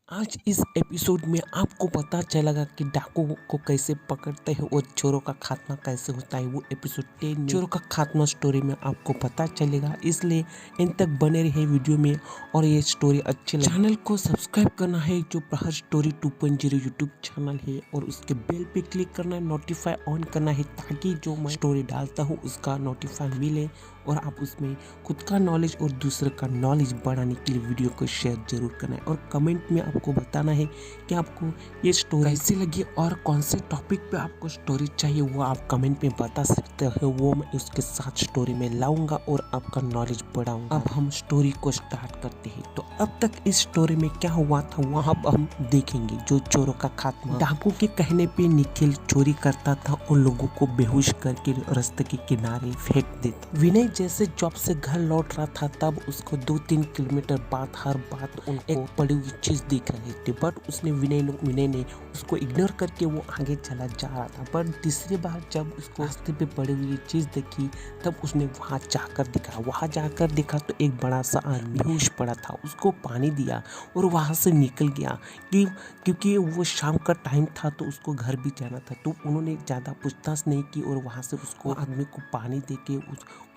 आज इस एपिसोड में आपको पता चलेगा कि डाकू को कैसे पकड़ते हैं और चोरों का खात्मा कैसे होता है। वो एपिसोड 10 में चोरों का खात्मा स्टोरी में आपको पता चलेगा, इसलिए इन तक बने रहे वीडियो में और ये स्टोरी अच्छी लगे। चैनल को सब्सक्राइब करना है जो प्रहर स्टोरी 2.0 यूट्यूब चैनल है, और उसके बेल पे क्लिक करना है, नोटिफाई ऑन करना है, ताकि जो मैं स्टोरी डालता हूँ उसका नोटिफाई मिले और आप उसमें खुद का नॉलेज और दूसरे का नॉलेज बढ़ाने के लिए वीडियो को शेयर जरूर करना है। और कमेंट में आपको बताना है कि आपको ये स्टोरी कैसी लगी और कौन से टॉपिक पे आपको स्टोरी चाहिए, वो आप कमेंट में बता सकते हो। वो मैं उसके साथ स्टोरी में लाऊंगा और आपका नॉलेज बढ़ाऊंगा। अब हम स्टोरी को स्टार्ट करते हैं। तो अब तक इस स्टोरी में क्या हुआ था वहाँ हम देखेंगे। जो चोरों का खात्मा, डाकू के कहने पे निखिल चोरी करता था और लोगों को बेहोश करके रास्ते के किनारे फेंक देता। विनय जैसे जॉब से घर लौट रहा था, तब उसको 2-3 किलोमीटर बाद हर बात उनको एक पड़ी हुई चीज दिख रही थी, बट उसने विनय ने उसको इग्नोर करके वो आगे चला जा रहा था। बट तीसरी बार जब उसको रास्ते पे पड़ी हुई चीज देखी, तब उसने वहां जाकर देखा तो एक बड़ा सा आदमी बेहोश पड़ा था। उसको पानी दिया और वहां से निकल गया क्योंकि वो शाम का टाइम था तो उसको घर भी जाना था। तो उन्होंने ज्यादा पूछताछ नहीं की और वहां से उसको आदमी को पानी देके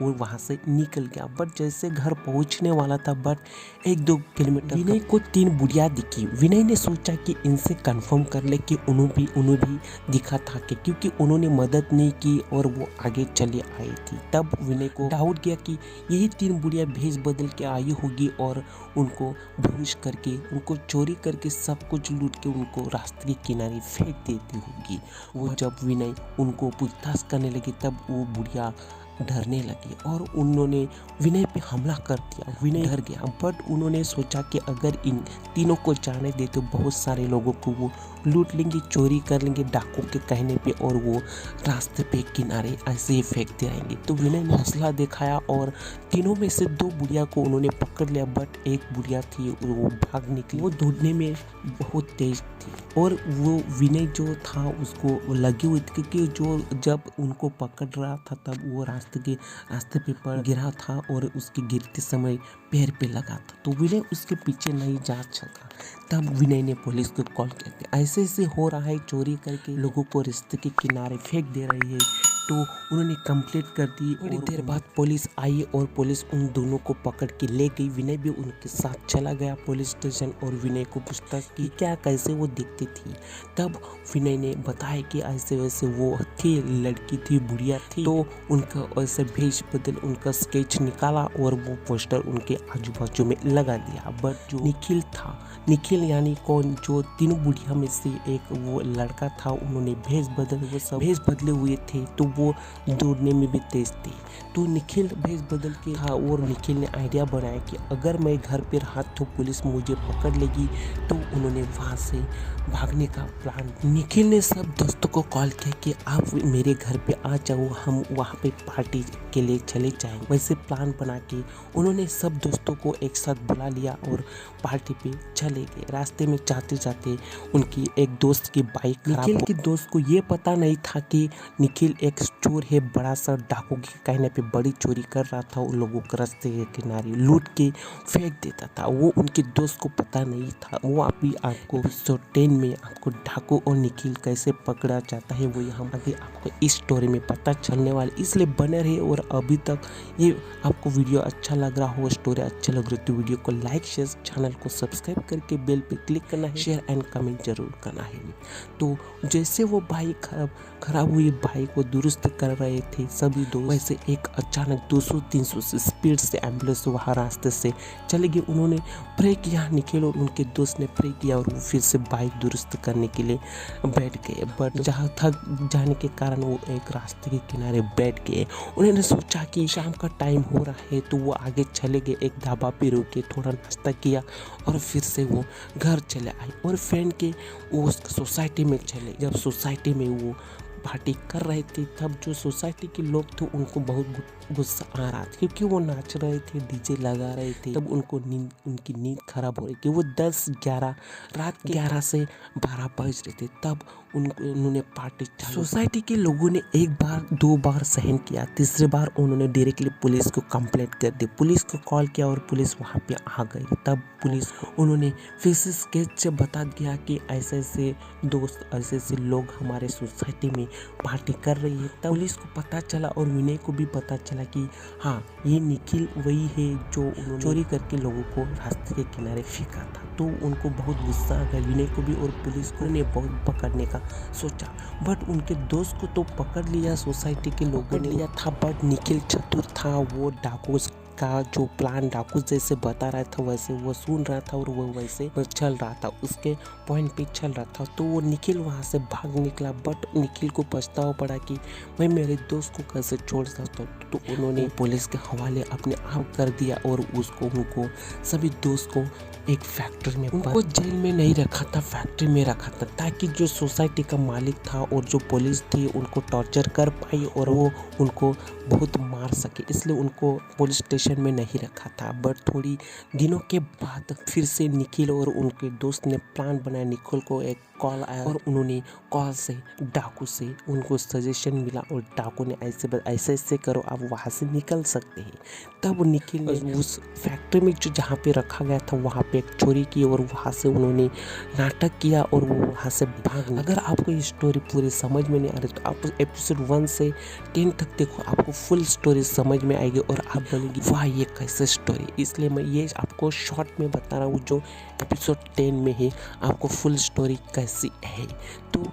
वो वहां से निकल गया। बट जैसे घर पहुंचने वाला था, बट 1-2 किलोमीटर विनय को 3 बुढ़िया दिखी। विनय ने सोचा कि इनसे कंफर्म कर ले कि उन्हें भी दिखा था क्योंकि उन्होंने मदद नहीं की और वो आगे चले आई थी। तब विनय को डाउट गया कि यही 3 बुढ़िया भेष बदल के आई होगी और उनको बेहोश करके, उनको चोरी करके, सब कुछ लूट के उनको रास्ते के किनारे फेंक देती होगी। वो जब विनय उनको पूछताछ करने लगी, तब वो बुढ़िया डरने लगी और उन्होंने विनय पे हमला कर दिया। विनय डर गया, बट उन्होंने सोचा कि अगर इन तीनों को जाने दे तो बहुत सारे लोगों को वो लूट लेंगे, चोरी कर लेंगे डाकू के कहने पे, और वो रास्ते पे किनारे ऐसे ही फेंकते रहेंगे। तो विनय ने हौसला दिखाया और तीनों में से 2 बुढ़िया को उन्होंने पकड़ लिया, बट एक बुढ़िया थी वो भाग निकली। वो दौड़ने में बहुत तेज थी और वो विनय जो था उसको लगी हुई थी, क्योंकि जो जब उनको पकड़ रहा था तब वो रास्ते पे पर गिरा था और उसके गिरते समय पैर पे लगा था। तो विनय उसके पीछे नहीं जा सका। तब विनय ने पुलिस को कॉल किया कि ऐसे हो रहा है, चोरी करके लोगों को रास्ते के किनारे फेंक दे रही है। तो उन्होंने कंप्लेंट कर दी। थोड़ी देर बाद पुलिस आई और पुलिस उन दोनों को पकड़ के ले गई। विनय भी उनके साथ चला गया पुलिस स्टेशन और विनय को पूछताछ की क्या कैसे वो दिखती थी। तब विनय ने बताया कि ऐसे वैसे वो थी, लड़की थी, बुढ़िया थी। तो उनका ऐसे भेष बदल उनका स्केच निकाला और वो पोस्टर उनके आजू बाजू में लगा दिया। बट जो निखिल यानी कौन, जो 3 बुढ़िया में से एक वो लड़का था, उन्होंने वो सब भेष बदले हुए थे, तो वो दौड़ने में भी तेज थे। तो निखिल भेष बदल के था और निखिल ने आइडिया बनाया कि अगर मैं घर पे रहा तो पुलिस मुझे पकड़ लेगी। तो उन्होंने वहां से भागने का प्लान। निखिल ने सब दोस्तों को कॉल किया कि आप मेरे घर पे आ जाओ, हम वहाँ पे पार्टी के लिए चले जाएंगे। वैसे प्लान बना के उन्होंने सब दोस्तों को एक साथ बुला लिया और पार्टी पे चले गए। रास्ते में जाते जाते उनकी एक दोस्त की बाइक, निखिल के दोस्त को ये पता नहीं था कि निखिल एक चोर है, बड़ा सा डाकू के कहने पे बड़ी चोरी कर रहा था, उन लोगों को रास्ते के किनारे लूट के फेंक देता था। वो उनके दोस्त को पता नहीं था। वो अभी आपको एपिसोड 10 में आपको डाकू और निखिल कैसे पकड़ा जाता है वो हम अभी आपको इस स्टोरी में पता चलने वाले, इसलिए बने रहे। और अभी तक ये आपको वीडियो अच्छा लग रहा हो, स्टोरी अच्छा लग रही है, तो वीडियो को लाइक, शेयर, चैनल को सब्सक्राइब करके बेल पे क्लिक करना है, शेयर एंड कमेंट जरूर करना है। तो जैसे वो बाइक खराब हुई बाइक को दुरुस्त कर रहे थे सभी दोस्त, वैसे एक अचानक 200-300 से स्पीड से एम्बुलेंस वहाँ रास्ते से चले गई। उन्होंने प्रे किया, निखिल और उनके दोस्त ने प्रे किया और वो फिर से बाइक दुरुस्त करने के लिए बैठ गए। बट जहाँ थक जाने के कारण वो एक रास्ते के किनारे बैठ गए। उन्होंने सोचा कि शाम का टाइम हो रहा है, तो वो आगे चले गए। एक ढाबा पे रुके, थोड़ा नाश्ता किया और फिर से वो घर चले आए और फ्रेंड के वो सोसाइटी में चले। जब सोसाइटी में वो पार्टी कर रहे थे, तब जो सोसाइटी के लोग थे उनको बहुत गुस्सा आ रहा था क्योंकि वो नाच रहे थे, डीजे लगा रहे थे। तब उनकी नींद खराब हो रही थी। वो 10-11 रात के 11 से 12 बज रहे थे। तब उन्होंने पार्टी सोसाइटी के लोगों ने एक बार 2 बार सहन किया। तीसरी बार उन्होंने डायरेक्टली पुलिस को कंप्लेंट कर दी। पुलिस को कॉल किया और पुलिस वहाँ पे आ गई। तब पुलिस को उन्होंने फेस स्केच से बता दिया कि ऐसे ऐसे दोस्त, ऐसे ऐसे लोग हमारे सोसाइटी में पार्टी कर रही है। तब पुलिस को पता चला और विनय को भी पता चला कि हाँ, ये निखिल वही है जो उन्होंने चोरी करके लोगों को रास्ते के किनारे फेंका था। तो उनको बहुत गुस्सा आ गया, विनय को भी और पुलिस को ने बहुत पकड़ने का सोचा। बट उनके दोस्त को तो पकड़ लिया, सोसाइटी के लोगों ने लिया था। बट निखिल चतुर था, वो डाकू का जो प्लान डाकू जैसे बता रहा था वैसे वो सुन रहा था और वो वैसे चल रहा था, उसके पॉइंट पे चल रहा था। तो वो निखिल वहाँ से भाग निकला। बट निखिल को पछतावा पड़ा कि मैं मेरे दोस्त को कैसे छोड़ सकता हूँ। तो उन्होंने पुलिस के हवाले अपने आप कर दिया और उनको सभी दोस्त को एक फैक्ट्री में, उनको जेल में नहीं रखा था, फैक्ट्री में रखा था, ताकि जो सोसाइटी का मालिक था और जो पुलिस थी उनको टॉर्चर कर पाई और वो उनको बहुत मार सके, इसलिए उनको पुलिस स्टेशन में नहीं रखा था। बट थोड़ी दिनों के बाद फिर से निखिल और उनके दोस्त ने प्लान बनाया। निखिल को एक कॉल आया और उन्होंने कॉल से डाकू से उनको सजेशन मिला और डाकू ने ऐसे करो, आप वहाँ से निकल सकते हैं। तब निखिल ने उस फैक्ट्री में जो जहाँ पे रखा गया था वहाँ पे एक चोरी की और वहाँ से उन्होंने नाटक किया और वो वहाँ से भाग। अगर आपको ये स्टोरी पूरी समझ में नहीं आ रही तो आप एपिसोड 1 से 10 तक देखो, आपको फुल स्टोरी समझ में आएगी और आप बोलेंगे वाह ये कैसे स्टोरी। इसलिए मैं ये आपको शॉर्ट में बता रहा हूँ, जो एपिसोड 10 में है आपको फुल स्टोरी कैसी है। तो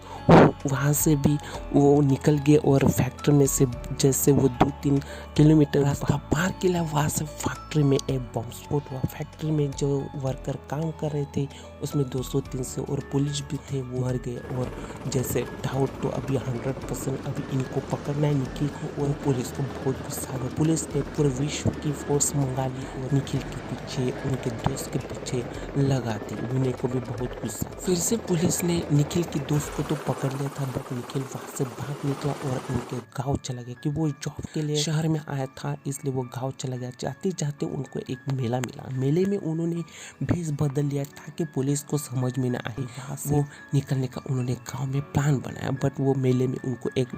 वहाँ से भी वो निकल गए और फैक्ट्री में से जैसे वो 2-3 किलोमीटर रास्ता पार किया, वहाँ से फैक्ट्री में एक बम स्फोट हुआ। फैक्ट्री में जो वर्कर काम कर रहे थे उसमें 200-300 और पुलिस भी थे, वो मर गए। और जैसे डाउट तो अभी 100% अभी इनको पकड़ना है निखिल को। और पुलिस को बहुत गुस्सा आ गया। पुलिस ने पूरे विश्व की फोर्स मंगा ली और निखिल के पीछे, उनके दोस्त के पीछे लगा दी। विनय को भी बहुत गुस्सा। फिर से पुलिस ने निखिल के दोस्त को तो पकड़ लिया था, बट निखिल वहाँ से भाग निकला और उनके गाँव चला गया कि वो जॉब के लिए शहर में आया था, इसलिए वो गाँव चला गया। जाते जाते उनको एक मेला मिला। मेले में उन्होंने भेष बदल लिया ताकि पुलिस को समझ में ना आए। वहाँ से वो निकलने का उन्होंने गाँव में प्लान बनाया। बट वो मेले में उनको एक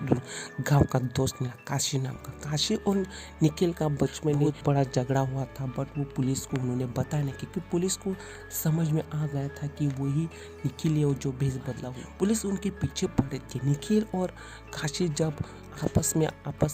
गाँव का दोस्त मिला, काशी नाम का। काशी और निखिल का बचपन में बहुत बड़ा झगड़ा हुआ था, बट वो पुलिस को उन्होंने बताया नहीं, क्योंकि पुलिस को समझ में आ गया था कि वही निखिल है जो भेष बदला हुआ। पुलिस उनके पीछे पड़े थे। निखिल और काशी जब आपस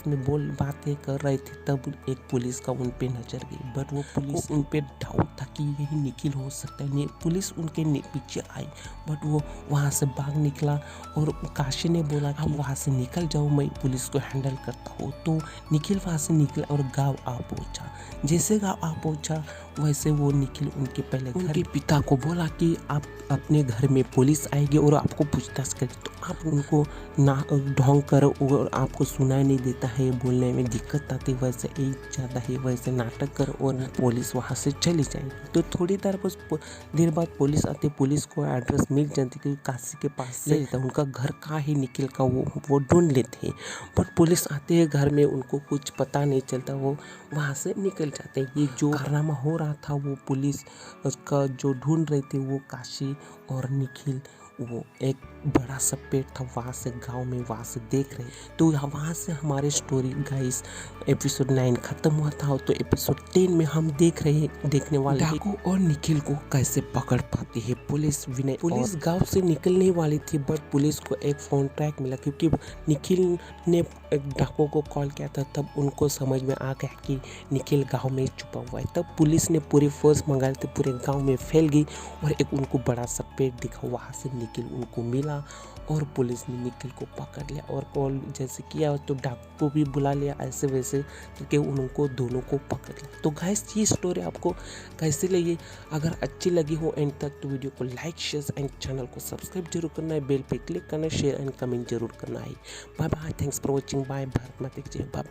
में बातें कर रहे थे तब एक पुलिस का उन पे नजर गई। बट वो पुलिस उन पे डाउट था कि यही निखिल हो सकता है। पुलिस उनके पीछे आई, बट वो वहाँ से भाग निकला और काशी ने बोला कि वहाँ से निकल जाओ, मैं पुलिस को हैंडल करता हूँ। तो निखिल वहाँ से निकला और गाँव आ पहुँचा। जैसे गाँव आ पहुँचा वैसे वो निखिल उनके पिता को बोला कि आप अपने घर में पुलिस आएगी और आपको पूछताछ करेगी, तो आप उनको ना ढोंग करो और आपको सुनाई नहीं देता है, बोलने में दिक्कत आती, वैसे एज ज़्यादा है, वैसे नाटक करो और पुलिस वहाँ से चली जाएगी। तो थोड़ी देर बाद पुलिस आती, पुलिस को एड्रेस मिल जाती क्योंकि काशी के पास से रहता, उनका घर कहाँ है निखिल का वो ढूंढ लेते हैं। बट पुलिस आते हैं घर में, उनको कुछ पता नहीं चलता, वो वहाँ से निकल जाते हैं। ये जो कारनामा हो रहा था वो पुलिस का जो ढूंढ रहे थे वो काशी और निखिल, वो एक बड़ा सा पेड़ था वहाँ से गांव में, वहाँ से देख रहे। तो वहाँ से हमारे स्टोरी गाइस एपिसोड 9 खत्म हुआ था। तो एपिसोड 10 में हम देखने वाले डाकू और निखिल को कैसे पकड़ पाती है पुलिस। पुलिस गांव से निकलने वाली थी, बट पुलिस को एक फोन ट्रैक मिला क्योंकि निखिल ने डाकू को कॉल किया था। तब उनको समझ में आ गया कि निखिल गाँव में छुपा हुआ है। तब पुलिस ने पूरी फोर्स मंगा ली, पूरे गाँव में फैल गई और एक उनको बड़ा सा पेड़ दिखा, वहाँ से निखिल उनको मिला और पुलिस ने निखिल को पकड़ लिया और कॉल जैसे किया तो डाकू को भी बुला लिया, ऐसे वैसे क्योंकि उनको दोनों को पकड़ लिया। तो गाइस ये स्टोरी आपको कैसे लगी? अगर अच्छी लगी हो एंड तक तो वीडियो को लाइक शेयर एंड चैनल को सब्सक्राइब जरूर करना है, बेल पे क्लिक करना है, शेयर एंड कमेंट जरूर करना है। Bye bye, thanks for watching, bye, Bharat माता की जय, बाय।